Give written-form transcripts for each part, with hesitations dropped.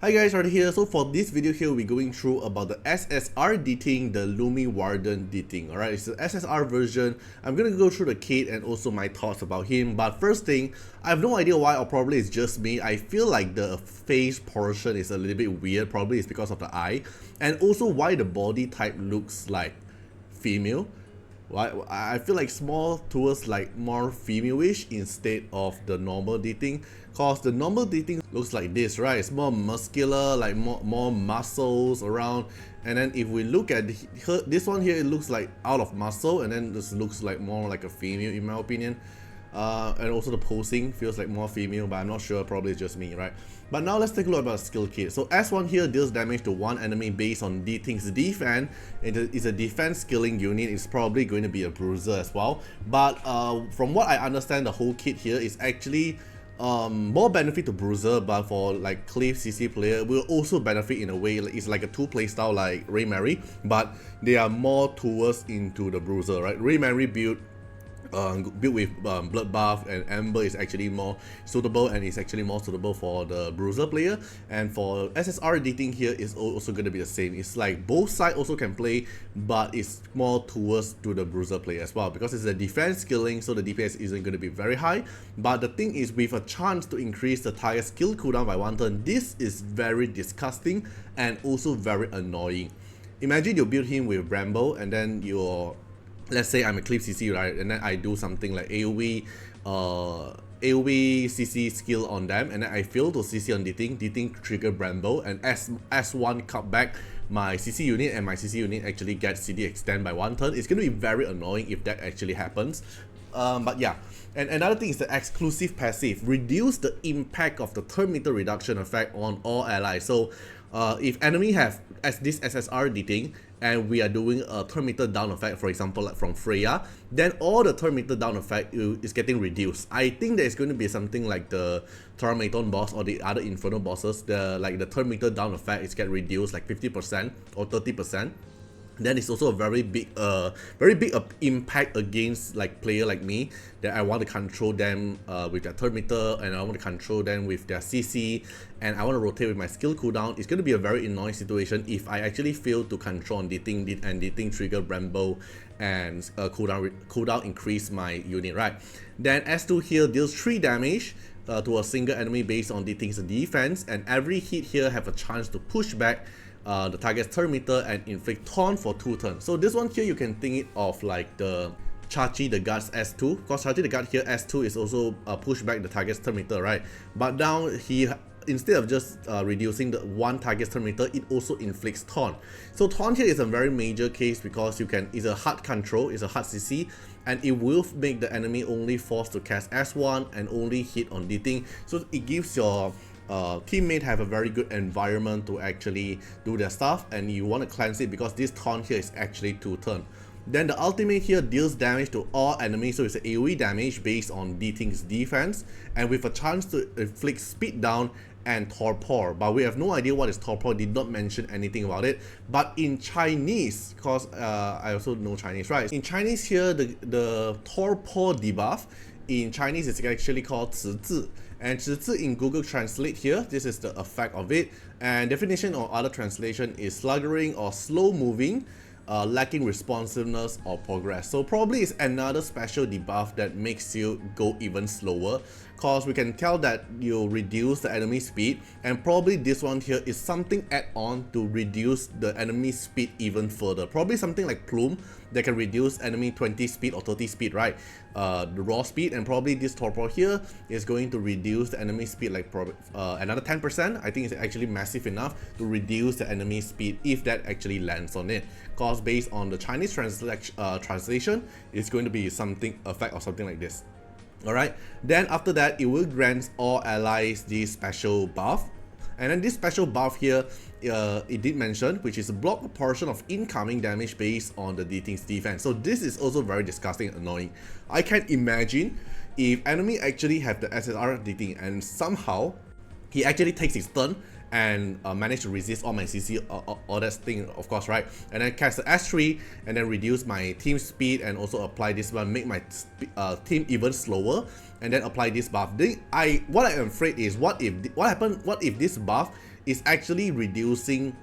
Hi guys, Artiar here. So for this video here, we're going through about the Ssr Diting, the Lumi Warden Diting. Alright, it's the SSR version. I'm gonna go through the kit and also my thoughts about him. But first thing, I have no idea why, or probably it's just me. I feel like the face portion is a little bit weird. Probably it's because of the eye. And also why the body type looks like female. Why I feel like small towards like more female-ish instead of the normal dating, cause the normal dating looks like this, right? It's more muscular, like more muscles around. And then if we look at this one here, it looks like out of muscle, and then this looks like more like a female in my opinion. And also the posing feels like more female, but I'm not sure, probably it's just me, right? But now let's take a look about the skill kit. So S1 here deals damage to one enemy based on Diting's defense. It's a defense skilling unit. It's probably going to be a bruiser as well. But from what I understand, the whole kit here is actually more benefit to bruiser, but for like Cleave CC player will also benefit in a way. It's like a two playstyle like Ray Mary, but they are more towards into the bruiser, right? Ray Mary built with blood buff, and Amber is actually more suitable, and is actually more suitable for the bruiser player. And for SSR Diting here is also going to be the same. It's like both sides also can play, but it's more towards to the bruiser player as well, because it's a defense skilling, so the DPS isn't going to be very high. But the thing is, with a chance to increase the target skill cooldown by 1 turn, this is very disgusting and also very annoying. Imagine you build him with Bramble, and then you're, let's say I'm a Cleave CC, right, and then I do something like AoE CC skill on them, and then I fail to CC on Diting trigger Bramble, and S1 cut back my CC unit, and my CC unit actually gets CD extend by 1 turn. It's going to be very annoying if that actually happens. But yeah, and another thing is the exclusive passive. Reduce the impact of the turn meter reduction effect on all allies. So if enemy have this SSR Diting, and we are doing a turn meter down effect, for example like from Freya, then all the turn meter down effect is getting reduced. I think there's going to be something like the Tormaton boss or the other Inferno bosses, the turn meter down effect is get reduced like 50% or 30%. Then it's also a very big impact against like player like me, that I want to control them with their turn meter, and I want to control them with their CC, and I want to rotate with my skill cooldown. It's going to be a very annoying situation if I actually fail to control on Diting trigger Bramble and cooldown increase my unit, right? Then S2 here deals 3 damage to a single enemy based on Diting's defense, and every hit here have a chance to push back the target's turn meter and inflict taunt for 2 turns. So this one here, you can think it of like the Chachi the Guard's S2, because Chachi the Guard here S2 is also push back the target's turn meter, right? But now he, instead of just reducing the one target's turn meter, it also inflicts taunt. So taunt here is a very major case, because you can, it's a hard control, it's a hard CC, and it will make the enemy only forced to cast S1 and only hit on Diting. So it gives your teammate have a very good environment to actually do their stuff, and you want to cleanse it because this taunt here is actually 2 turn. Then the ultimate here deals damage to all enemies, so it's an AoE damage based on Diting's defense, and with a chance to inflict speed down and torpor. But we have no idea what is torpor, did not mention anything about it. But in Chinese, because I also know Chinese, right? In Chinese here, the torpor debuff in Chinese is actually called 直字. And 直字 in Google Translate here, this is the effect of it. And definition or other translation is sluggering or slow moving, lacking responsiveness or progress. So probably it's another special debuff that makes you go even slower, cause we can tell that you reduce the enemy speed, and probably this one here is something add-on to reduce the enemy speed even further. Probably something like Plume that can reduce enemy 20 speed or 30 speed, right? The raw speed, and probably this torpor here is going to reduce the enemy speed like another 10%. I think it's actually massive enough to reduce the enemy speed if that actually lands on it, cause based on the Chinese translation, it's going to be something effect or something like this. Alright, then after that, it will grant all allies this special buff. And then this special buff here, it did mention, which is block a portion of incoming damage based on the Diting's defense. So this is also very disgusting and annoying. I can imagine if enemy actually have the SSR Diting, and somehow he actually takes his turn and manage to resist all my CC, all that thing, of course, right? And then cast the S3 and then reduce my team speed, and also apply this one, make my team even slower, and then apply this buff. Then what I am afraid is what if this buff is actually reducing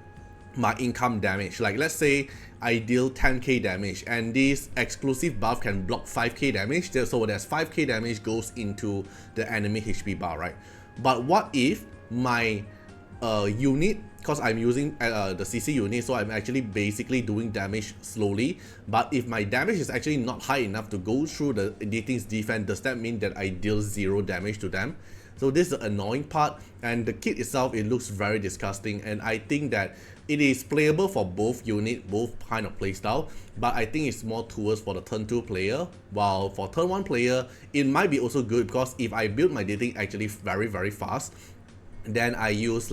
my income damage. Like let's say I deal 10k damage and this exclusive buff can block 5k damage, so there's 5k damage goes into the enemy HP bar, right? But what if my unit, because I'm using the CC unit, so I'm actually basically doing damage slowly, but if my damage is actually not high enough to go through the Diting's defense, does that mean that I deal 0 damage to them? So this is the annoying part, and the kit itself, it looks very disgusting, and I think that it is playable for both unit, both kind of playstyle, but I think it's more towards for the turn 2 player, while for turn 1 player, it might be also good because if I build my Diting actually very fast, then I use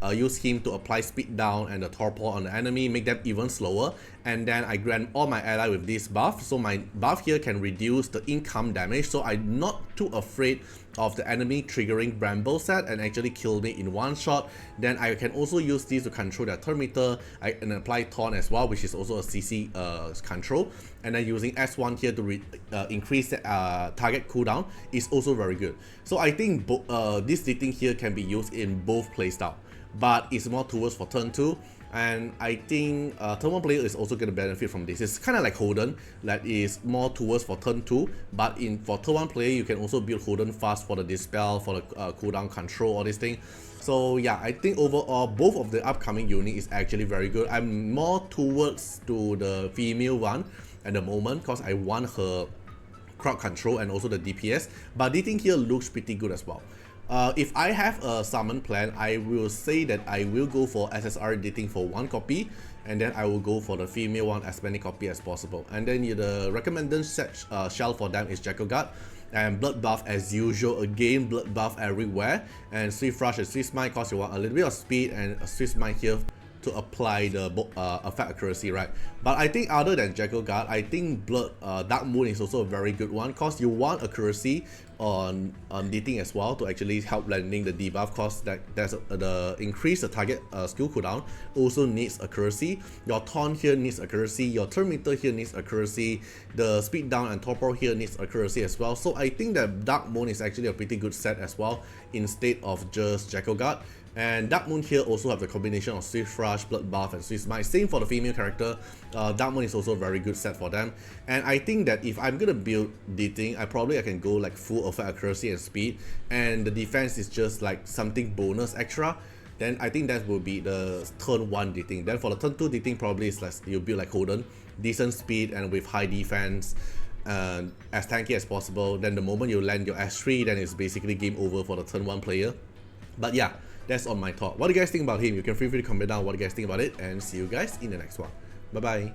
use him to apply speed down and the torpor on the enemy, make them even slower, and then I grant all my ally with this buff, so my buff here can reduce the income damage, so I'm not too afraid of the enemy triggering Bramble set and actually kill me in one shot. Then I can also use this to control their turn meter and apply Taunt as well, which is also a CC control, and then using S1 here to increase the target cooldown is also very good. So I think this Diting here can be used in both playstyle, but it's more towards for turn 2, and I think turn 1 player is also going to benefit from this. It's kind of like Holden, that is more towards for turn 2, but for turn 1 player you can also build Holden fast for the dispel, for the cooldown control, all these things. So yeah, I think overall both of the upcoming unit is actually very good. I'm more towards to the female one at the moment because I want her crowd control and also the DPS, but Diting here looks pretty good as well. If I have a summon plan, I will say that I will go for Ssr Diting for 1 copy, and then I will go for the female one as many copy as possible. And then the recommended set shell for them is Jackal Guard, and Blood Buff as usual, again Blood Buff everywhere, and Swift Rush and Swift Smite cause you want a little bit of speed, and a Swift Smite here to apply the effect accuracy, right? But I think other than Jackal Guard, I think Dark Moon is also a very good one because you want accuracy on Diting as well to actually help landing the debuff, cause there's the increase the target skill cooldown also needs accuracy. Your taunt here needs accuracy, your turn meter here needs accuracy, the speed down and torpor here needs accuracy as well. So I think that Dark Moon is actually a pretty good set as well instead of just Jackal Guard. And Dark Moon here also have the combination of Swift Rush, Blood Buff and Swift Smite. Same for the female character, Dark Moon is also a very good set for them. And I think that if I'm gonna build Diting, I can go like full effect accuracy and speed, and the defense is just like something bonus extra. Then I think that will be the turn 1 Diting. Then for the turn 2 Diting, probably is like you build like Holden, decent speed and with high defense, as tanky as possible. Then the moment you land your S3, then it's basically game over for the turn 1 player. But yeah, that's on my thought. What do you guys think about him? You can feel free to comment down what you guys think about it, and see you guys in the next one. Bye bye.